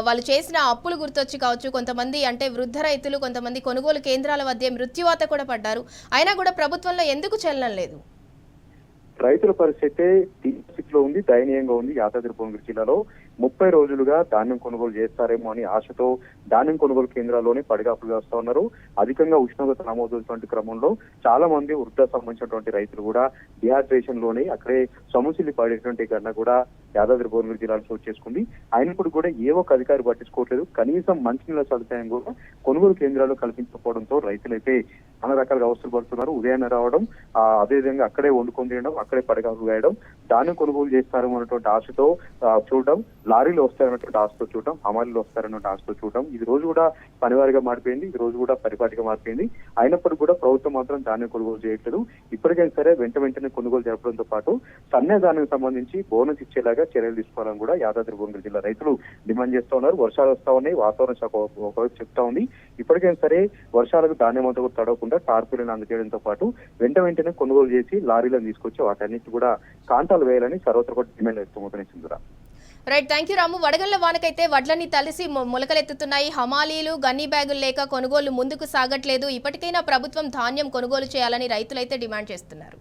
వాళ్ళు చేసిన అప్పులు గుర్తొచ్చి కావచ్చు, కొంతమంది అంటే వృద్ధ రైతులు కొంతమంది కొనుగోలు కేంద్రాల వద్ద మృత్యువాత కూడా పడ్డారు. అయినా కూడా ప్రభుత్వంలో ఎందుకు చెల్లడం లేదు? రైతుల పరిస్థితి తీవ్ర ఉంది, దయనీయంగా ఉంది. యాదాద్రి భువనగిరి జిల్లాలో 30 రోజులుగా ధాన్యం కొనుగోలు చేస్తారేమో అని ఆశతో ధాన్యం కొనుగోలు కేంద్రాల్లోనే పడిగాపులు వేస్తా ఉన్నారు. అధికంగా ఉష్ణోగ్రత నమోదవుతున్న క్రమంలో చాలా మంది వృద్ధ సంబంధించినటువంటి రైతులు కూడా డిహైడ్రేషన్ లోనే అక్కడే సొమ్ముసిల్లి పడేటువంటి ఘటన కూడా యాదాద్రి భువనగిరి జిల్లాలో చోటు చేసుకుంది. అయినప్పుడు కూడా ఏ ఒక్క అధికారి పట్టించుకోవట్లేదు. కనీసం మంచినీళ్ళ సదుపాయం కూడా కొనుగోలు కేంద్రాల్లో కల్పించకపోవడంతో రైతులైతే అన్న రకాలుగా అవసరం పడుతున్నారు. ఉదయాన్నే రావడం, అదేవిధంగా అక్కడే వండుకొని తినడం, అక్కడే పడిగాపులు వేయడం, ధాన్యం కొనుగోలు చేస్తారు అన్నటువంటి ఆశతో చూడడం, లారీలు వస్తారన్నటువంటి ఆశతో చూడడం, హమాలీలు వస్తారన్నటువంటి ఆశతో చూడడం, ఇది రోజు కూడా పనివారిగా మారిపోయింది. ఈ రోజు కూడా పరిపాటిగా మారిపోయింది. అయినప్పటికీ కూడా ప్రభుత్వం మాత్రం ధాన్యం కొనుగోలు చేయట్లేదు. ఇప్పటికైనా సరే వెంటనే కొనుగోలు జరపడంతో పాటు సన్న ధాన్యం సంబంధించి బోనస్ ఇచ్చేలాగా చర్యలు తీసుకోవాలని కూడా యాదాద్రి భువనగిరి జిల్లా రైతులు డిమాండ్ చేస్తా ఉన్నారు. వర్షాలు వస్తా ఉన్నాయి, వాతావరణ శాఖ ఒకవైపు చెప్తా ఉంది. ఇప్పటికైనా సరే వర్షాలకు ధాన్యం అంతా కూడా తడవకుండా టార్పులను అందజేయడంతో పాటు వెంటనే కొనుగోలు చేసి లారీలను తీసుకొచ్చి వాటన్నిటి కూడా కాంటాలు వేయాలని సర్వత్ర కూడా డిమాండ్ వ్యక్తమవుతున్నాయి. సింధురా, రైట్, థ్యాంక్ యూ రాము. వడగళ్ల వానకైతే వడ్లన్నీ తలిసి మొలకలెత్తుతున్నాయి. హమాలీలు గన్ని బ్యాగులు లేక కొనుగోలు ముందుకు సాగట్లేదు. ఇప్పటికైనా ప్రభుత్వం ధాన్యం కొనుగోలు చేయాలని రైతులైతే డిమాండ్ చేస్తున్నారు.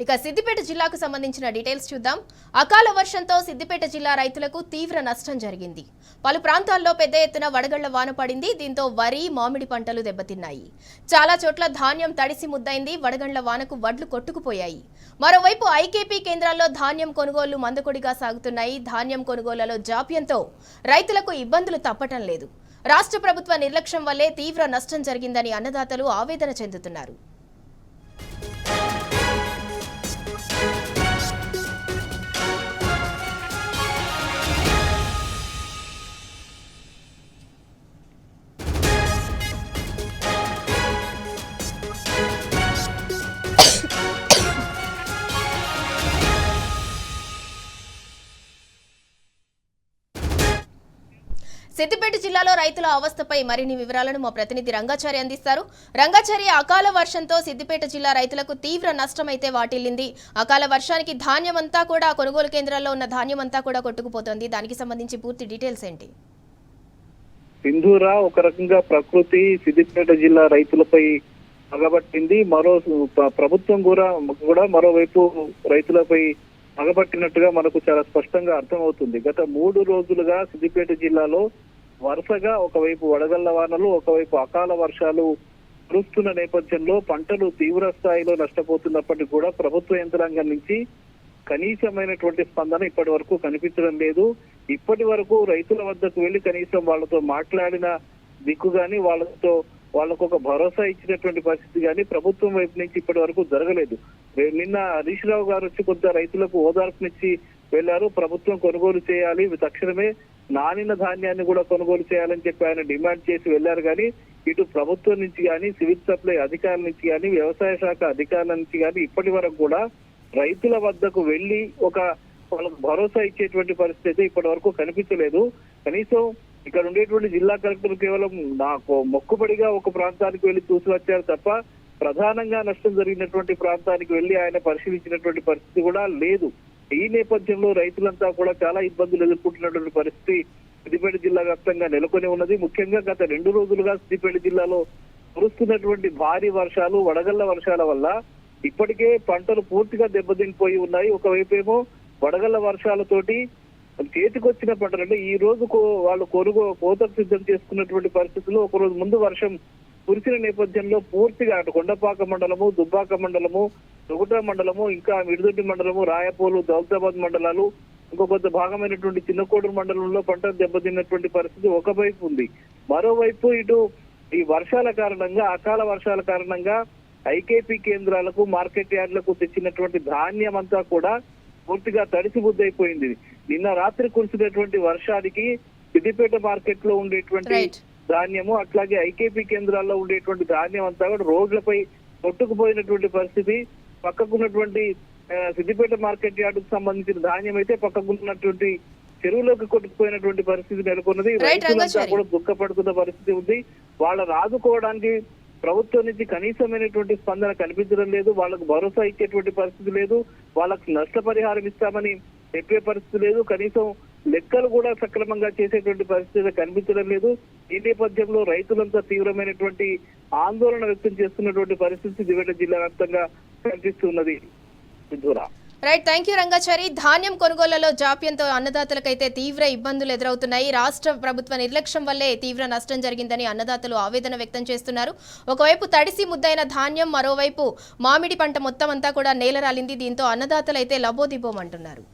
ఇక సిద్దిపేట జిల్లాకు సంబంధించిన డీటెయిల్స్ చూద్దాం. అకాల వర్షంతో సిద్దిపేట జిల్లా రైతులకు తీవ్ర నష్టం జరిగింది. పలు ప్రాంతాల్లో పెద్ద ఎత్తున వడగళ్ల వాన పడింది. దీంతో వరి, మామిడి పంటలు దెబ్బతిన్నాయి. చాలా చోట్ల ధాన్యం తడిసి ముద్దైంది. వడగళ్ల వానకు వడ్లు కొట్టుకుపోయాయి. మరోవైపు ఐకేపీ కేంద్రాల్లో ధాన్యం కొనుగోళ్లు మందకొడిగా సాగుతున్నాయి. ధాన్యం కొనుగోళ్లలో జాప్యంతో రైతులకు ఇబ్బందులు తప్పటం లేదు. రాష్ట్ర ప్రభుత్వ నిర్లక్ష్యం వల్లే తీవ్ర నష్టం జరిగిందని అన్నదాతలు ఆవేదన చెందుతున్నారు. సిద్దిపేట జిల్లాలో రైతుల అవస్థపై మరిన్ని వివరాలను మా ప్రతినిధి రంగాచారి అందిస్తారు. రంగాచారి, అకాల వర్షంతో సిద్దిపేట జిల్లా రైతులకు తీవ్ర నష్టమైతే వాటిల్లింది. అకాల వర్షానికి ధాన్యం అంతా కూడా కొనుగోలు కేంద్రాల్లో ఉన్న ధాన్యం అంతా కూడా కొట్టుకుపోతుంది. దానికి సంబంధించి పూర్తి డీటెయిల్స్ ఏంటి? సింధూరా, ఒక రకంగా ప్రకృతి సిద్దిపేట జిల్లా రైతులపై పగబట్టింది. ప్రభుత్వం కూడా మరోవైపు రైతులపై పగబట్టినట్టుగా మనకు చాలా స్పష్టంగా అర్థమవుతుంది. గత 3 రోజులుగా సిద్దిపేట జిల్లాలో వరుసగా ఒకవైపు వడగళ్ల వానలు, ఒకవైపు అకాల వర్షాలు కురుస్తున్న నేపథ్యంలో పంటలు తీవ్ర స్థాయిలో నష్టపోతున్నప్పటికీ కూడా ప్రభుత్వ యంత్రాంగం నుంచి కనీసమైనటువంటి స్పందన ఇప్పటి వరకు కనిపించడం లేదు. ఇప్పటి వరకు రైతుల వద్దకు వెళ్లి కనీసం వాళ్ళతో మాట్లాడిన దిక్కు గాని, వాళ్ళకు ఒక భరోసా ఇచ్చినటువంటి పరిస్థితి కానీ ప్రభుత్వం వైపు నుంచి ఇప్పటి వరకు జరగలేదు. నిన్న హరీష్ రావు గారు వచ్చి కొంత రైతులకు ఓదార్పునిచ్చి వెళ్లారు. ప్రభుత్వం కొనుగోలు చేయాలి, తక్షణమే నానిన ధాన్యాన్ని కూడా కొనుగోలు చేయాలని చెప్పి ఆయన డిమాండ్ చేసి వెళ్లారు. కానీ ఇటు ప్రభుత్వం నుంచి కానీ, సివిల్ సప్లై అధికారుల నుంచి కానీ, వ్యవసాయ శాఖ అధికారుల నుంచి కానీ ఇప్పటి వరకు కూడా రైతుల వద్దకు వెళ్లి వాళ్ళకు భరోసా ఇచ్చేటువంటి పరిస్థితి ఇప్పటి వరకు కనిపించలేదు. కనీసం ఇక్కడ ఉండేటువంటి జిల్లా కలెక్టర్ కేవలం నాకు మొక్కుబడిగా ఒక ప్రాంతానికి వెళ్లి చూసి వచ్చారు తప్ప ప్రధానంగా నష్టం జరిగినటువంటి ప్రాంతానికి వెళ్లి ఆయన పరిశీలించినటువంటి పరిస్థితి కూడా లేదు. ఈ నేపథ్యంలో రైతులంతా కూడా చాలా ఇబ్బందులు ఎదుర్కొంటున్నటువంటి పరిస్థితి సిద్దిపేట జిల్లా వ్యాప్తంగా నెలకొని ఉన్నది. ముఖ్యంగా గత 2 రోజులుగా సిద్దిపేట జిల్లాలో కురుస్తున్నటువంటి భారీ వర్షాలు, వడగళ్ల వర్షాల వల్ల ఇప్పటికే పంటలు పూర్తిగా దెబ్బతినిపోయి ఉన్నాయి. ఒకవైపు ఏమో వడగళ్ల వర్షాలతోటి చేతికొచ్చిన పంటలు అంటే ఈ రోజు వాళ్ళు కోతకు సిద్ధం చేసుకున్నటువంటి పరిస్థితుల్లో ఒకరోజు ముందు వర్షం కురిసిన నేపథ్యంలో పూర్తిగా అటు కొండపాక మండలము, దుబ్బాక మండలము, తొగుట మండలము, ఇంకా మిడిదొడ్డి మండలము, రాయపోలు, దౌలతాబాద్ మండలాలు, ఇంకొక భాగమైనటువంటి చిన్నకోడూరు మండలంలో పంట దెబ్బతిన్నటువంటి పరిస్థితి ఒకవైపు ఉంది. మరోవైపు ఇటు ఈ వర్షాల కారణంగా, అకాల వర్షాల కారణంగా ఐకేపీ కేంద్రాలకు, మార్కెట్ యార్డులకు తెచ్చినటువంటి ధాన్యం అంతా కూడా పూర్తిగా తడిసి బుద్దైపోయింది. నిన్న రాత్రి కురిసినటువంటి వర్షానికి సిద్దిపేట మార్కెట్ లో ఉండేటువంటి ధాన్యము, అట్లాగే ఐకేపీ కేంద్రాల్లో ఉండేటువంటి ధాన్యం అంతా కూడా రోడ్లపై కొట్టుకుపోయినటువంటి పరిస్థితి. పక్కకున్నటువంటి సిద్దిపేట మార్కెట్ యార్డుకు సంబంధించిన ధాన్యం అయితే పక్కకున్నటువంటి చెరువులోకి కొట్టుకుపోయినటువంటి పరిస్థితి నెలకొన్నది. రైతులంతా కూడా దుఃఖపడుతున్న పరిస్థితి ఉంది. వాళ్ళని ఆదుకోవడానికి ప్రభుత్వం నుంచి కనీసమైనటువంటి స్పందన కనిపించడం లేదు. వాళ్ళకు భరోసా ఇచ్చేటువంటి పరిస్థితి లేదు. వాళ్ళకు నష్టపరిహారం ఇస్తామని చెప్పే పరిస్థితి లేదు. కనీసం లెక్కలు కూడా సక్రమంగా చేసేటువంటి పరిస్థితి కనిపించడం లేదు. ఈ నేపథ్యంలో రైతులంతా తీవ్రమైనటువంటి ఆందోళన వ్యక్తం చేస్తున్నటువంటి పరిస్థితి సిద్దిపేట జిల్లా వ్యాప్తంగా కనిపిస్తున్నది. Right, thank you Rangachari. ధాన్యం కొనుగోళ్లలో జాప్యంతో అన్నదాతలకైతే తీవ్ర ఇబ్బందులు ఎదురవుతున్నాయి. రాష్ట్ర ప్రభుత్వ నిర్లక్ష్యం వల్లే తీవ్ర నష్టం జరిగిందని అన్నదాతలు ఆవేదన వ్యక్తం చేస్తున్నారు. ఒకవైపు తడిసి ముద్దైన ధాన్యం, మరోవైపు మామిడి పంట మొత్తం అంతా కూడా నేలరాలింది. దీంతో అన్నదాతలైతే లబోదిబోమంటున్నారు.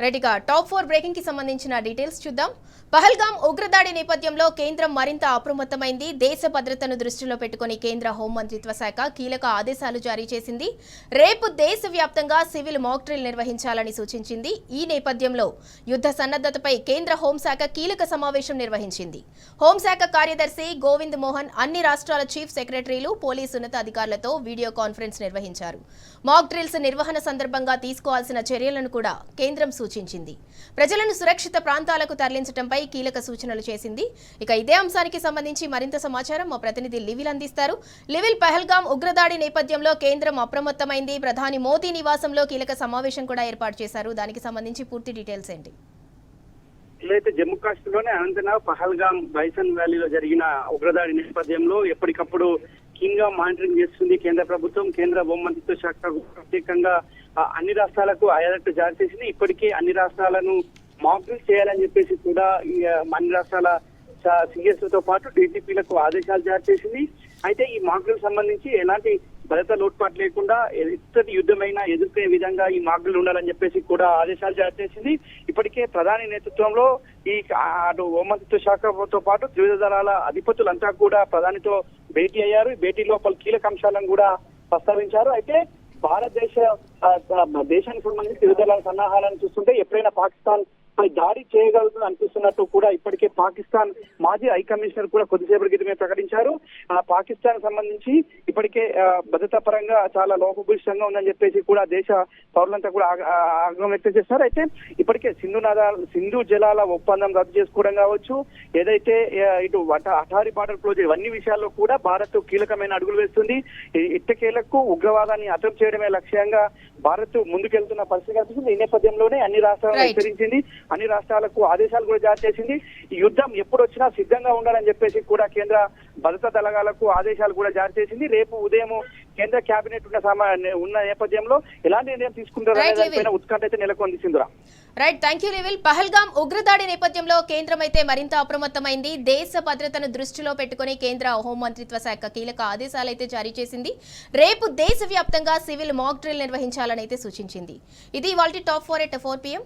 రైట్, ఇక టాప్ 4 బ్రేకింగ్ కి సంబంధించిన డీటెయిల్స్ చూద్దాం. పహల్గాం ఉగ్రదాడి నేపథ్యంలో కేంద్రం మరింత అప్రమత్తమైంది. దేశ భద్రతను దృష్టిలో పెట్టుకుని కేంద్ర హోంమంత్రిత్వ శాఖ కీలక ఆదేశాలు జారీ చేసింది. రేపు దేశవ్యాప్తంగా సివిల్ మాక్ డ్రిల్ నిర్వహించాలని సూచించింది. ఈ నేపథ్యంలో యుద్ధ సన్నద్ధతపై కేంద్ర హోంశాఖ కీలక సమావేశం నిర్వహించింది. హోంశాఖ కార్యదర్శి గోవింద్ మోహన్ అన్ని రాష్ట్రాల చీఫ్ సెక్రటరీలు, పోలీసు ఉన్నతాధికారులతో వీడియో కాన్ఫరెన్స్ నిర్వహించారు. మాక్ డ్రిల్స్ నిర్వహణ సందర్భంగా తీసుకోవాల్సిన చర్యలను కూడా కేంద్రం సూచించింది. ప్రజలను సురక్షిత ప్రాంతాలకు తరలించడంపై కీలక సూచనలు చేసింది. ఇక ఇదే అంశానికి సంబంధించి మరింత సమాచారం మా ప్రతినిధి లివిల్ అందిస్తారు. లివిల్, పహల్గాం ఉగ్రదాడి నేపథ్యంలో కేంద్రం అప్రమత్తమైంది. ప్రధాని మోదీ నివాసంలో కీలక సమావేశం కూడా ఏర్పాటు చేశారు. దానికి సంబంధించి పూర్తి డీటెయిల్స్ ఏంటి? అయితే జమ్మూ కాశ్మీర్ లోని అనంతనాగ్, పహల్గాం, బైసన్ వ్యాలీలో జరిగిన ఉగ్రదాడి నేపథ్యంలో ఎప్పటికప్పుడు కీన్ గా మానిటరింగ్ చేస్తుంది కేంద్ర ప్రభుత్వం. కేంద్ర హోంమంత్రిత్వ శాఖ ప్రత్యేకంగా అన్ని రాష్ట్రాలకు అలర్ట్ జారీ చేసింది. ఇప్పటికే అన్ని రాష్ట్రాలను మాక్ డ్రిల్ చేయాలని చెప్పేసి కూడా అన్ని రాష్ట్రాల సిఎస్ తో పాటు డీజీపీలకు ఆదేశాలు జారీ చేసింది. అయితే ఈ మాక్ డ్రిల్ సంబంధించి ఎలాంటి భద్రతా లోటుపాటు లేకుండా ఎంతటి యుద్ధమైనా ఎదుర్కొనే విధంగా ఈ మాక్ డ్రిల్ ఉండాలని చెప్పేసి కూడా ఆదేశాలు జారీ చేసింది. ఇప్పటికే ప్రధాని నేతృత్వంలో ఈ అటు హోంమంత్రిత్వ శాఖతో పాటు త్రివిధ దళాల అధిపతులంతా కూడా ప్రధానితో భేటీ అయ్యారు. ఈ భేటీలో పలు కీలక అంశాలను కూడా ప్రస్తావించారు. అయితే దేశానికి సంబంధించి త్రివిధ దళాల సన్నాహాలను చూస్తుంటే ఎప్పుడైనా పాకిస్తాన్ దాడి చేయగలదు అనిపిస్తున్నట్టు కూడా ఇప్పటికే పాకిస్తాన్ మాజీ హై కమిషనర్ కూడా కొద్దిసేపటి క్రితమే ప్రకటించారు. పాకిస్తాన్ సంబంధించి ఇప్పటికే భద్రతా పరంగా చాలా లోపభూయిష్టంగా ఉందని చెప్పేసి కూడా దేశ పౌరులంతా కూడా ఆగ్రహం వ్యక్తం చేస్తున్నారు. అయితే ఇప్పటికే సింధు జలాల ఒప్పందం రద్దు చేసుకోవడం కావచ్చు, ఏదైతే ఇటు అటారీ బార్డర్ క్లోజ్ ఇవన్నీ విషయాల్లో కూడా భారత్ కీలకమైన అడుగులు వేస్తుంది. ఇట్టకేలకు ఉగ్రవాదాన్ని అతం చేయడమే లక్ష్యంగా భారత్ ముందుకెళ్తున్న పరిస్థితి కనిపిస్తుంది. ఈ నేపథ్యంలోనే అన్ని రాష్ట్రాలను హెచ్చరించింది, అన్ని రాష్ట్రాలకు ఆదేశాలు కూడా జారీ చేసింది. ఈ యుద్ధం ఎప్పుడు వచ్చినా సిద్ధంగా ఉండాలని చెప్పేసి కూడా కేంద్ర భద్రతా దళాలకు ఆదేశాలు కూడా జారీ చేసింది. రేపు ఉదయం కేంద్ర కేబినెట్ ఉన్న నేపథ్యంలో ఎలాంటి నిర్ణయం తీసుకుంటారనే ఉత్కంఠ అయితే నెలకొంది. సింధురా. రైట్, థ్యాంక్ యూ లెవిల్. పహల్గాం ఉగ్రదాడి నేపథ్యంలో కేంద్రం అయితే మరింత అప్రమత్తమైంది. దేశ భద్రతను దృష్టిలో పెట్టుకుని కేంద్ర హోంమంత్రిత్వ శాఖ కీలక ఆదేశాలు అయితే జారీ చేసింది. రేపు దేశవ్యాప్తంగా సివిల్ మాక్ డ్రిల్ నిర్వహించాలని అయితే సూచించింది. ఇది ఇవాల్టి టాప్ 4 at 4 PM.